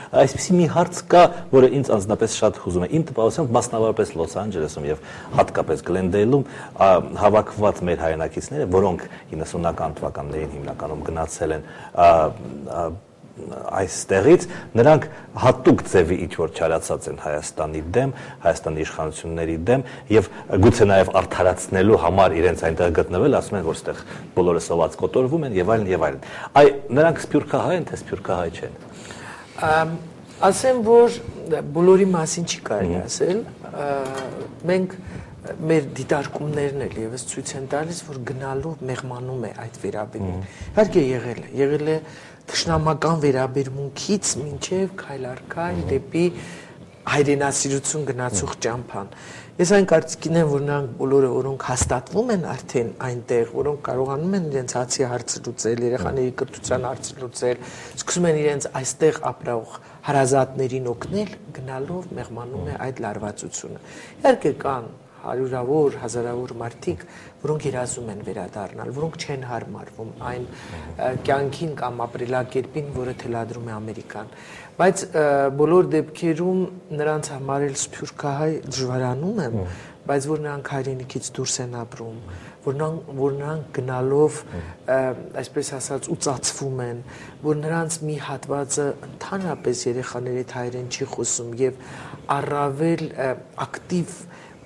Այսպեսի մի հարց կա, որը ինձ անձնապես շատ հուզում է։ Իմ տպավորությամբ մասնավորապես Լոս Անջելեսում եւ հատկապես Գլենդեյլում հավաքված մեր հայրենակիցները, որոնք 90-ական թվականներին հիմնականում գնացել են այստեղից, նրանք հատուկ ձևի ինչ-որ չարացած են Հայաստանի դեմ, Հայաստանի իշխանությունների դեմ եւ գուցե նաեւ արդարացնելու համար իրենց այնտեղ գտնվել, ասում են, որ այստեղ բոլորը սոված կոտորվում են եւ այլն եւ այլն։ Այ նրանք սփյուռքահայ են, թե սփյուռքահայ չեն։ Ասեմ, որ բոլորի մասին չի կարելի ասել, մենք մեր դիտարկումներն էլ եւս ցույց են տալիս, որ գնալու մեղմանում է այդ վերաբերյալ։ Իհարկե եղել է թշնամական վերաբերմունքից մինչև քայլ առ քայլ դեպի հայրենասիրություն գնացող ճամփան։ Ես այն կարծիքին եմ, որ նրանք բոլորը, որոնք հաստատվում են արդեն այնտեղ, որոնք կարողանում են իրենց հացի հարցը լուծել, երեխաների կրթության հարցը լուծել, սկսում են իրենց այստեղ ապրող հարազատներին օգնել, գնալով մեղմանում է այդ լարվածությունը։ Իհարկե կան հարյուրավոր, հազարավոր մարդիկ, որոնք երազում են վերադառնալ, որոնք չեն հարմարվում այն կյանքին կամ ապրելակերպին, որը թելադրում է Ամերիկան։ Բայց բոլոր դեպքերում նրանց համար էլ սփյուռքահայ դժվարանում եմ, բայց որ նրանք հայրենիքից դուրս են ապրում, որ նրանք գնալով, այսպես ասած, ուծացվում են, որ նրանց մի հատվածը ընդհանրապես երեխաների հետ հայերեն չի խոսում եւ առավել ակտիվ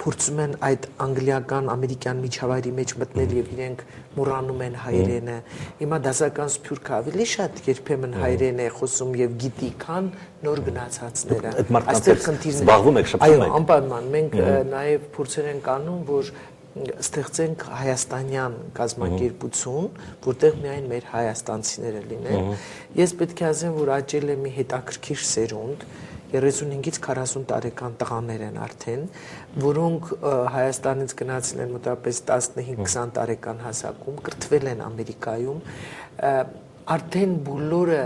փորձում են այդ անգլիական, ամերիկյան միջավայրի մեջ մտնել եւ իրենք մոռանում են հայերենը։ Հիմա դասական սփյուռքը ավելի շատ երբեմն հայերեն է խոսում եւ գիտի, քան նոր գնացածները։ Այստեղ խնդիրները զբաղվում եք, շփվում եք։ Այո, անպայման մենք նաեւ փորձեր ենք անում, որ ստեղծենք հայաստանյան կազմակերպություն, որտեղ միայն մեր հայաստանցիները լինեն։ Ես պետք է ասեմ, որ աճել է մի հետաքրքիր սերունդ 35-ից 40 տարեկան տղաներ են արդեն, որոնք Հայաստանից գնացել են մոտավորապես 15-20 տարեկան հասակում, կրթվել են Ամերիկայում, արդեն բոլորը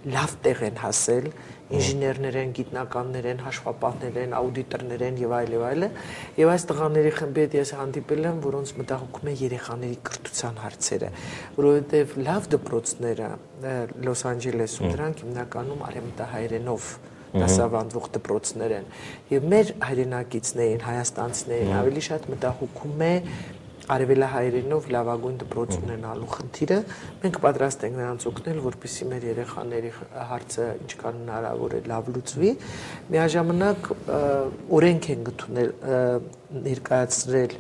լավ տեղ են հասել, ինժեներներ են, գիտնականներ են, հաշվապահներ են, աուդիտորներ են եւ այլ եւ այլը, եւ այս տղաների խմբի հետ ես հանդիպել եմ, որոնց մտահոգում է երեխաների կրթության հարցերը, որովհետեւ լավ դպրոցները Լոս Անջելեսում դրանք հիմնականում արևմտահայերենով դասավանդվող դպրոցներ են եւ մեր հայրենակիցներին, հայաստանցիներին ավելի շատ մտահոգում է արևելահայերենով լավագույն դպրոց ունենալու խնդիրը։ Մենք պատրաստ ենք նրանց օգնել, որպեսզի մեր երեխաների հարցը ինչքան հնարավոր է լավ լուծվի։ Միաժամանակ օրենք են գտնել ներկայացրել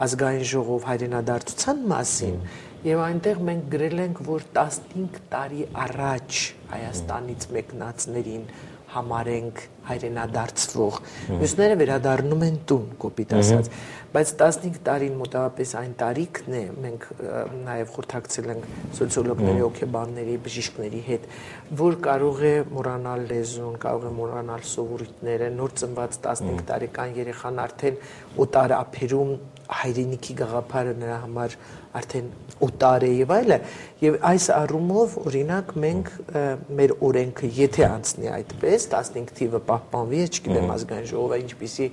ազգային ժողով հայրենադարձության մասին եւ այնտեղ մենք գրել ենք, որ 15 տարի առաջ Հայաստանից մեկնածներին համարենք հայրենադարձվող, մյուսները վերադառնում են տուն, կոպիտ ասած, բայց 15 տարին մոտավորապես այն տարիքն է, մենք նաև խորհրդակցել ենք սոցիոլոգների, հոգեբանների, բժիշկների հետ, որ կարող է մոռանալ լեզուն, կարող է մոռանալ սովորույթները, նոր ծնված 15 տարեկան երեխան արդեն օտար ափերում հայրենիքի գաղափարը նրա համար արդեն օտար է եւ այլը, եւ այս առումով օրինակ մենք մեր օրենքը եթե անցնի այդպես 15 թիվը պահպանվի, չգիտեմ ազգային ժողովը ինչպիսի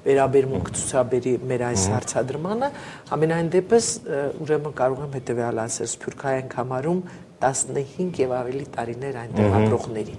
վերաբերմունք ցուցաբերի մեր այս հարցադրմանը, ամենայն դեպս ուրեմն կարող եմ հետեւյալ ասել, սփյուռքահայ համարում 15 եւ ավելի տարիներ այնտեղ ապրողներին։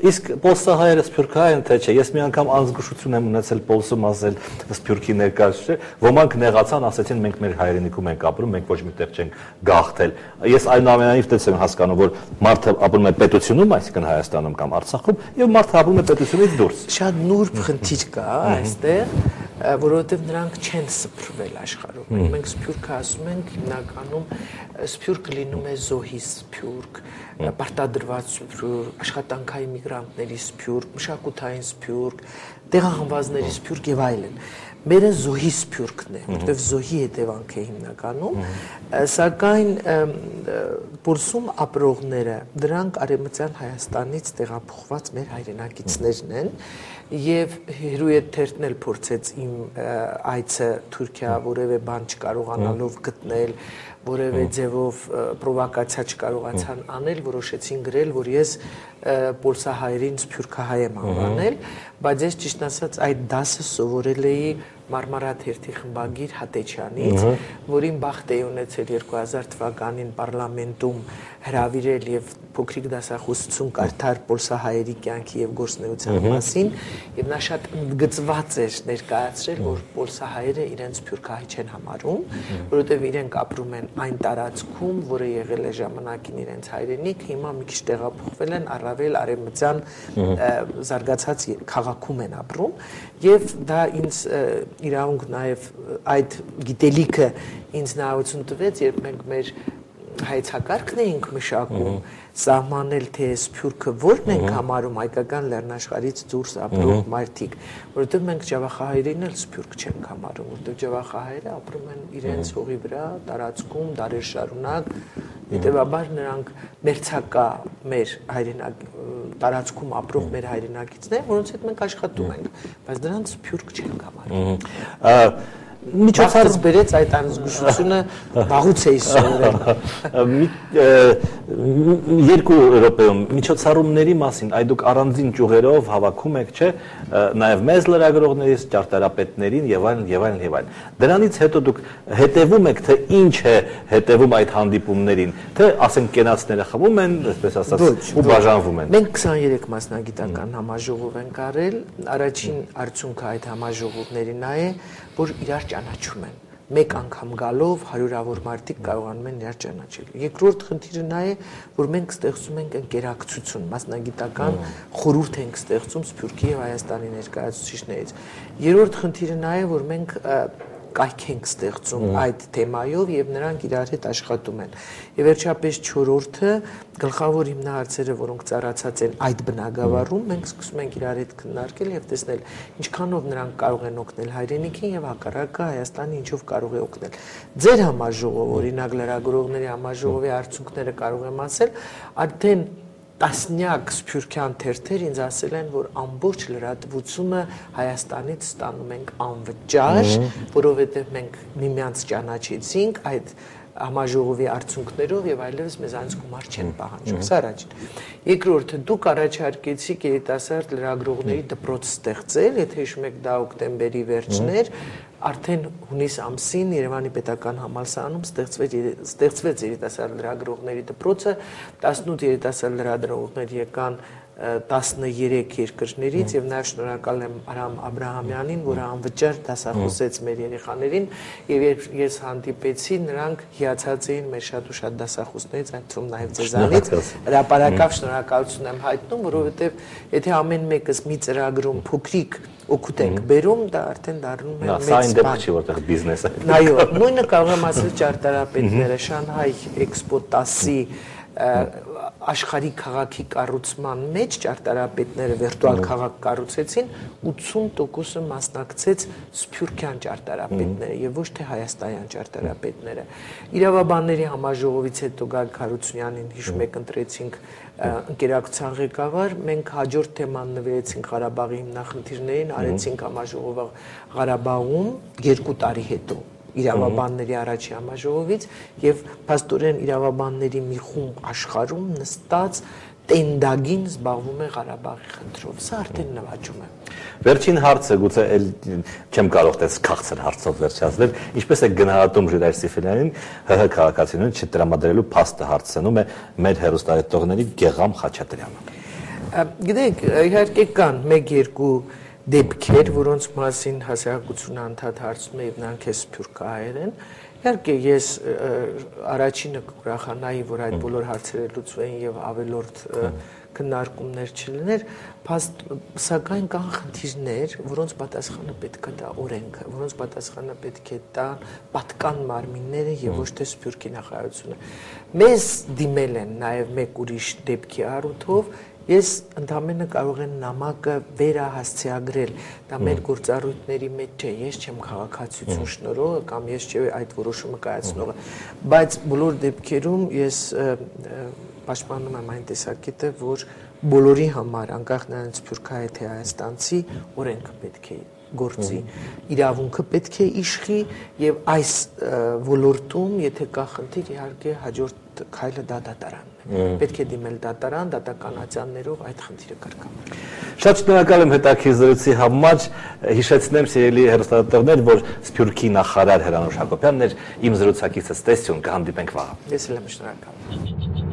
Իսկ պոլսահայերը սփյուռքահայ են թե չէ։ Ես մի անգամ անզգուշություն եմ ունեցել Պոլսում ասել սփյուռքի ներկայացուցիչ, ոմանք նեղացան, ասացին մենք մեր հայրենիքում ենք ապրում, մենք ոչ միտեղ չենք գաղթել։ Ես այնուամենայնիվ դες եմ հասկանում, որ մարդը ապրում է պետությունում, այսինքն Հայաստանում կամ Արցախում, եւ մարդը ապրում է պետությունից դուրս։ Շատ նուրբ խնդիր կա այստեղ, որովհետեւ նրանք չեն սփռվել աշխարհում։ Մենք սփյուռքը ասում ենք հիմնականում սփյուռքը լինում է զոհի սփյուռք, պարտադրված սփյուռք, աշխատանքային միգրանտների սփյուռք, մշակութային սփյուռք, տեղահանվածների սփյուռք եւ այլն։ Մերը զոհի սփյուռքն է, որտեղ զոհի հետևանք է հիմնականում, սակայն Պոլսում ապրողները դրանք արևմտյան Հայաստանից տեղափոխված մեր հայրենակիցներն են եւ հերույթերն էլ փորձեց իմ այցը Թուրքիա որևէ բան չկարողանալով գտնել, որևէ ձևով պրովոկացիա չկարողացան անել, որոշեցին գրել, որ ես պոլսահայերին սփյուռքահայ եմ անվանել, բայց ես ճիշտ ասած այդ դասը սովորել էի Մարմարա թերթի խմբագիր Հատեչյանից, որին բախտ է ունեցել 2000 թվականին պարլամենտում հրավիրել եւ փոքրիկ դասախոսություն կարդալ պոլսահայերի կյանքի եւ գործունեության մասին, եւ նա շատ ընդգծված էր ներկայացրել, որ պոլսահայերը իրենց սփյուռքահայ չեն համարում, որովհետեւ իրենք ապրում են այն տարածքում, որը եղել է ժամանակին իրենց հայրենիք, հիմա մի քիչ տեղափոխվել են առավել արևմտյան զարգացած քաղաքում են ապրում, եւ դա ինձ իրավունք նաեւ այդ գիտելիքը ինձ նայություն տվեց, երբ մենք մեր հայցակարգն էինք մշակում, սահմանել թե սփյուռքը որն ենք համարում հայկական լեռնաշխարհից դուրս ապրող մարդիկ, որովհետև մենք ջավախահայերին էլ սփյուռք չենք համարում, որովհետև ջավախահայերը ապրում են իրենց հողի վրա, տարածքում, դարեր շարունակ, հետևաբար նրանք մերձակա մեր հայրենակ տարածքում ապրող մեր հայրենակիցներ, որոնց հետ մենք աշխատում ենք, բայց դրանց սփյուռք չենք համարում։ Միջոցառումից բերեց այդ անզգուշությունը վաղուց էի սովորել։ Երկու րոպեում միջոցառումների մասին այ դուք առանձին ճյուղերով հավաքում եք, չէ՞, նաև մեծ լրագրողներից, ճարտարապետներին եւ այլն եւ այլն եւ այլն։ Դրանից հետո դուք հետևում եք, թե ինչ է հետևում այդ հանդիպումներին, թե ասենք կենացները խմում են, այսպես ասած, ու բաժանվում են։ Մենք 23 մասնագիտական համաժողով ենք արել, առաջին արդյունքը այդ համաժողովների նա է, որ իրար ճանաչում են։ Մեկ անգամ գալով հարյուրավոր մարդիկ կարողանում են իրար ճանաչել։ Երկրորդ խնդիրը նա է, որ մենք ստեղծում ենք ընկերակցություն, մասնագիտական խորհուրդ ենք ստեղծում Սփյուռքի եւ Հայաստանի ներկայացուցիչներից։ Երրորդ խնդիրը նա է, որ մենք կայք ենք ստեղծում այդ թեմայով եւ նրանք իրար հետ աշխատում են։ Եվ վերջապես չորրորդը գլխավոր հիմնահարցերը, որոնք ծառացած են այդ բնագավառում, մենք սկսում ենք իրար հետ քննարկել եւ տեսնել ինչքանով նրանք կարող են օգնել հայրենիքին եւ հակառակը Հայաստանի ինչով կարող է օգնել։ Ձեր համաժողով, օրինակ լրագրողների համաժողովի արդյունքները կարող եմ ասել, արդեն տասնյակ սփյուռքյան թերթեր ինձ ասել են, որ ամբողջ լրատվությունը Հայաստանից ստանում ենք անվճար, որովհետև մենք միմյանց ճանաչեցինք այդ համաժողովի արդյունքներով եւ այլևս մեզանից գումար չեն պահանջում։ Սա առաջին։ Երկրորդը դուք առաջարկեցիք երիտասարդ լրագրողների դպրոց ստեղծել, եթե հիշում եք դա օկտեմբերի վերջն էր, արդեն հունիս ամսին Երևանի պետական համալսարանում ստեղծվեց երիտասարդ լրագրողների դպրոցը, 18 երիտասարդ լրագրողներ եկան 13 երկրներից եւ նաեւ շնորհակալ եմ Արամ Աբրահամյանին, որը անվճար դասախոսեց մեր երեխաներին եւ երբ ես հանդիպեցի, նրանք հիացած էին մեր շատ ու շատ դասախոսներից, այդ թվում նաեւ ձեզանից, հրապարակավ շնորհակալություն եմ հայտնում, որովհետեւ եթե ամեն մեկս մի ծրագրում փոքրիկ օգուտ ենք բերում, դա արդեն դառնում է մեծ բան։ Սա այն դեպք չի, որտեղ բիզնես է։ Այո, նույնը կարող եմ ասել ճարտարապետները Շանհայ Էքսպո 10-ի աշխարհի քաղաքի կառուցման մեջ ճարտարապետները վիրտուալ քաղաք կառուցեցին, 80%-ը մասնակցեց սփյուռքյան ճարտարապետները եւ ոչ թե հայաստանյան ճարտարապետները։ Իրավաբանների համաժողովից հետո Գագիկ Հարությունյանին հիշում եք ընտրեցինք ընկերակցության ղեկավար, մենք հաջորդ թեման նվիրեցինք Ղարաբաղի հիմնախնդիրներին, արեցինք համաժողովը Ղարաբաղում 2 տարի հետո իրավաբանների առաջի համաժողովից եւ փաստորեն իրավաբանների մի խումբ աշխարհում նստած տենդագին զբաղվում է Ղարաբաղի խնդրով։ Սա արդեն նվաճում է։ Վերջին հարցը գուցե չեմ կարող դες քաղցր հարցով վերջացնել, ինչպես է գնահատում Ժիրայր Սիֆիլյանին ՀՀ քաղաքացիներին չտրամադրելու փաստը հարցնում է մեր հերոստատողների Գեգամ Խաչատրյանը։ Գիտեք, իհարկե կան 1-2 դեպքեր, որոնց մասին հասարակությունը անդադ հարցնում է եւ նրանք է սփյուռքահայեր են։ Իհարկե ես առաջինը կուրախանայի, որ այդ բոլոր հարցերը լուծվեն եւ ավելորդ քննարկումներ չլիներ, սակայն կան խնդիրներ, որոնց պատասխանը պետք է դա օրենքը, որոնց պատասխանը պետք է տա պատկան մարմինները եւ ոչ թե սփյուռքի նախարարությունը։ Մեզ դիմել են նաեւ մեկ ուրիշ դեպքի առումով Ես ընդամենը կարող եմ նամակը վերահասցեագրել, դա մեր գործառույթների մեջ չէ, ես չեմ քաղաքացիություն շնորհողը կամ ես չէ այդ որոշումը կայացնողը, բայց բոլոր դեպքերում ես պաշտպանում եմ այն տեսակետը, որ բոլորի համար, անկախ նրանից սփյուռքահայ թե հայաստանցի, օրենքը պետք է գործի, իրավունքը պետք է իշխի եւ այս ոլորտում, եթե կա խնդիր, իհարկե հաջորդ առաջնորդ քայլը դա դատարանն է։ Պետք է դիմել դատարան, դատականացյաններով այդ խնդիրը կարգավորել։ Շատ շնորհակալ եմ հետաքրքիր զրույցի համար, հիշեցնեմ սիրելի հեռուստադիտողներ, որ Սփյուռքի նախարար Հրանուշ Հակոբյանն էր իմ զրուցակիցս, տեսություն, կհանդիպենք վաղը։ Ես էլ եմ շնորհակալ։